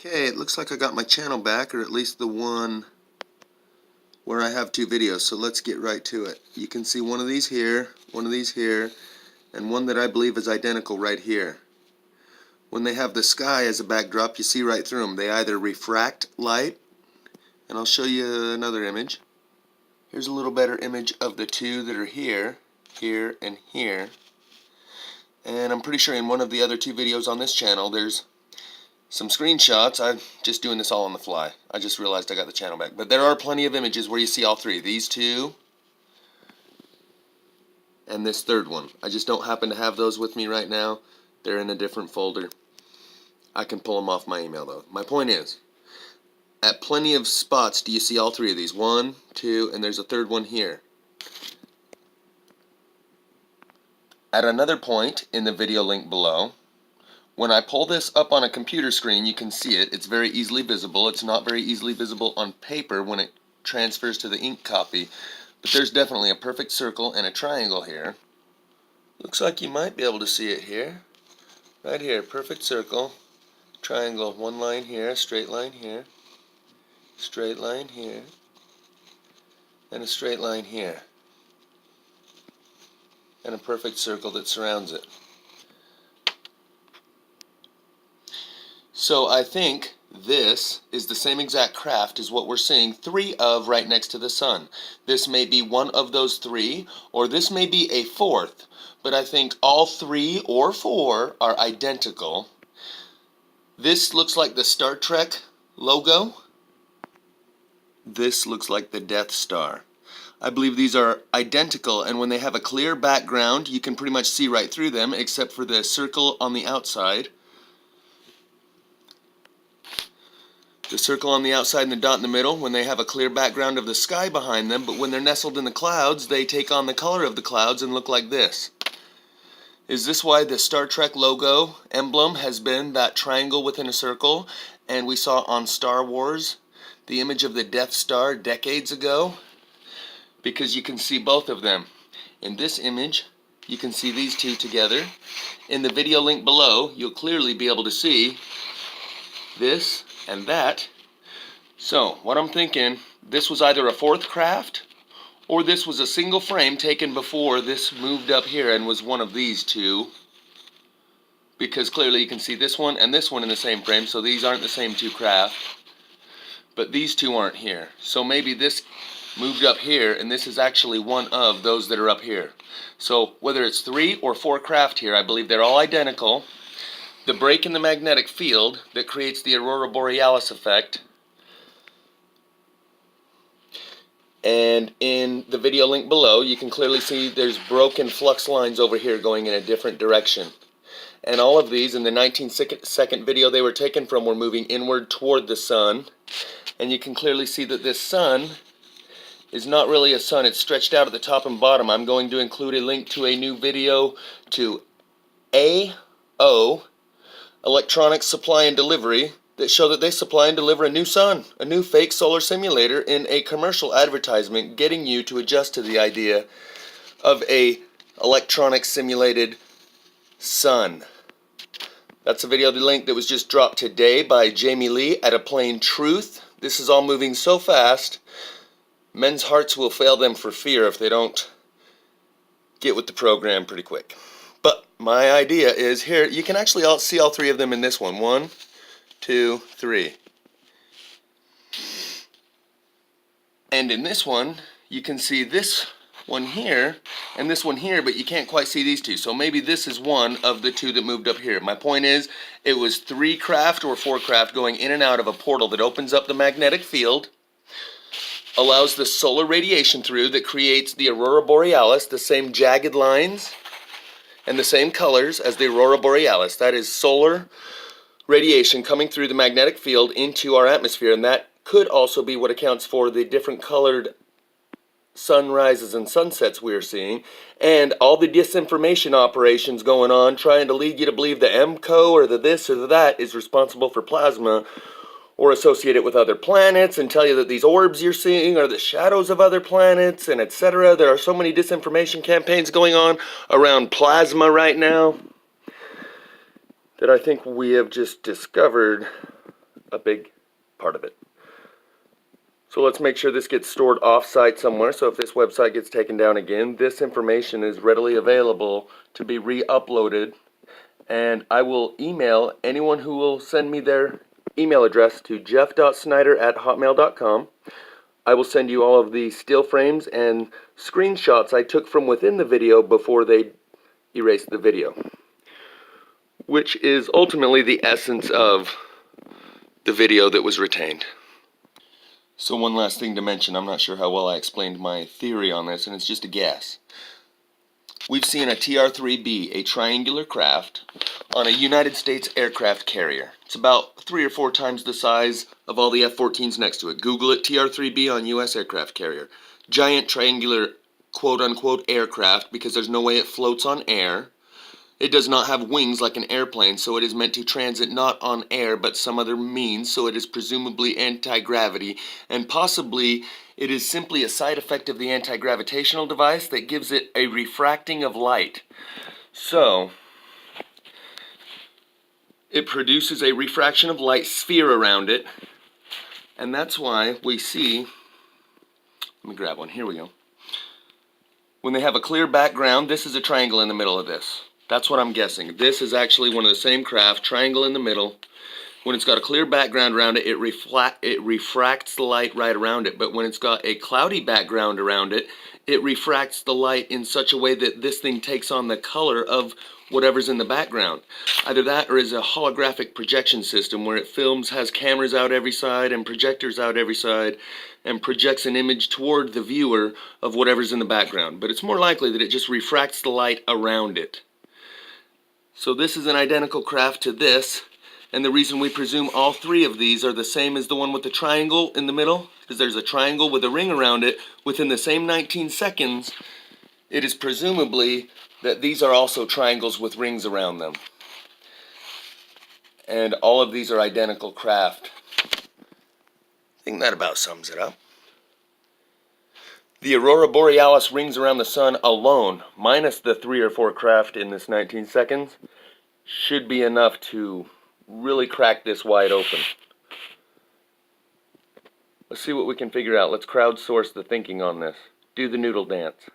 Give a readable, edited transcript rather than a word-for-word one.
Okay, it looks like I got my channel back, or at least the one where I have two videos, so let's get right to it. You can see one of these here, and one that I believe is identical right here. When they have the sky as a backdrop, you see right through them. They either refract light, and I'll show you another image. Here's a little better image of the two that are here, here, and here. And I'm pretty sure in one of the other two videos on this channel, there's some screenshots. I'm just doing this all on the fly. I just realized I got the channel back. But there are plenty of images where you see all three. These two and this third one. I just don't happen to have those with me right now. They're in a different folder. I can pull them off my email though. My point is, at plenty of spots do you see all three of these. One, two, and there's a third one here. At another point in the video link below, when I pull this up on a computer screen, you can see it. It's very easily visible. It's not very easily visible on paper when it transfers to the ink copy. But there's definitely a perfect circle and a triangle here. Looks like you might be able to see it here. Right here, perfect circle, triangle, one line here, straight line here, straight line here, and a straight line here. And a perfect circle that surrounds it. So I think this is the same exact craft as what we're seeing three of right next to the sun. This may be one of those three, or this may be a fourth, but I think all three or four are identical. This looks like the Star Trek logo. This looks like the Death Star. I believe these are identical, and when they have a clear background, you can pretty much see right through them, except for the circle on the outside. The circle on the outside and the dot in the middle, when they have a clear background of the sky behind them, but when they're nestled in the clouds, they take on the color of the clouds and look like this. Is this why the Star Trek logo emblem has been that triangle within a circle, and we saw on Star Wars the image of the Death Star decades ago? Because you can see both of them. In this image, you can see these two together. In the video link below, you'll clearly be able to see this and that. So, what I'm thinking, this was either a fourth craft, or this was a single frame taken before this moved up here and was one of these two. Because clearly you can see this one and this one in the same frame, so these aren't the same two craft. But these two aren't here. So maybe this moved up here, and this is actually one of those that are up here. So whether it's three or four craft here, I believe they're all identical. The break in the magnetic field that creates the aurora borealis effect. And in the video link below, you can clearly see there's broken flux lines over here going in a different direction. And all of these, in the 19-second video they were taken from, were moving inward toward the sun. And you can clearly see that this sun is not really a sun. It's stretched out at the top and bottom. I'm going to include a link to a new video to AO, Electronics Supply and Delivery, that show that they supply and deliver a new sun, a new fake solar simulator in a commercial advertisement, getting you to adjust to the idea of a electronic simulated sun. That's a video link that was just dropped today by Jamie Lee at A Plain Truth. This is all moving so fast, men's hearts will fail them for fear if they don't get with the program pretty quick. But my idea is here, you can actually see all three of them in this one. 1, 2, 3. And in this one, you can see this one here and this one here, but you can't quite see these two. So maybe this is one of the two that moved up here. My point is, it was 3 craft or 4 craft going in and out of a portal that opens up the magnetic field, allows the solar radiation through that creates the aurora borealis, the same jagged lines and the same colors as the aurora borealis. That is solar radiation coming through the magnetic field into our atmosphere, and that could also be what accounts for the different colored sunrises and sunsets we are seeing, and all the disinformation operations going on trying to lead you to believe the MCO or the this or the that is responsible for plasma, or associate it with other planets and tell you that these orbs you're seeing are the shadows of other planets, and etc. There are so many disinformation campaigns going on around plasma right now that I think we have just discovered a big part of it. So let's make sure this gets stored off-site somewhere, so if this website gets taken down again, this information is readily available to be re-uploaded, and I will email anyone who will send me their email address to jeff.snyder@hotmail.com. I will send you all of the still frames and screenshots I took from within the video before they erased the video, which is ultimately the essence of the video that was retained. So one last thing to mention, I'm not sure how well I explained my theory on this, and it's just a guess. We've seen a TR-3B, a triangular craft, on a United States aircraft carrier. It's about 3 or 4 times the size of all the F-14s next to it. Google it, TR-3B on U.S. aircraft carrier. Giant triangular quote-unquote aircraft because there's no way it floats on air. It does not have wings like an airplane, so it is meant to transit not on air but some other means, so it is presumably anti-gravity, and possibly it is simply a side effect of the anti-gravitational device that gives it a refracting of light. So, it produces a refraction of light sphere around it, and that's why we see, let me grab one, here we go. When they have a clear background, this is a triangle in the middle of this. That's what I'm guessing. This is actually one of the same craft, triangle in the middle. When it's got a clear background around it, it refracts the light right around it. But when it's got a cloudy background around it, it refracts the light in such a way that this thing takes on the color of whatever's in the background. Either that or is a holographic projection system where it films, has cameras out every side and projectors out every side, and projects an image toward the viewer of whatever's in the background. But it's more likely that it just refracts the light around it. So this is an identical craft to this, and the reason we presume all 3 of these are the same as the one with the triangle in the middle, because there's a triangle with a ring around it within the same 19 seconds, it is presumably that these are also triangles with rings around them. And all of these are identical craft. I think that about sums it up. The Aurora Borealis rings around the sun alone, minus the 3 or 4 craft in this 19 seconds, should be enough to really crack this wide open. Let's see what we can figure out. Let's crowdsource the thinking on this. Do the noodle dance.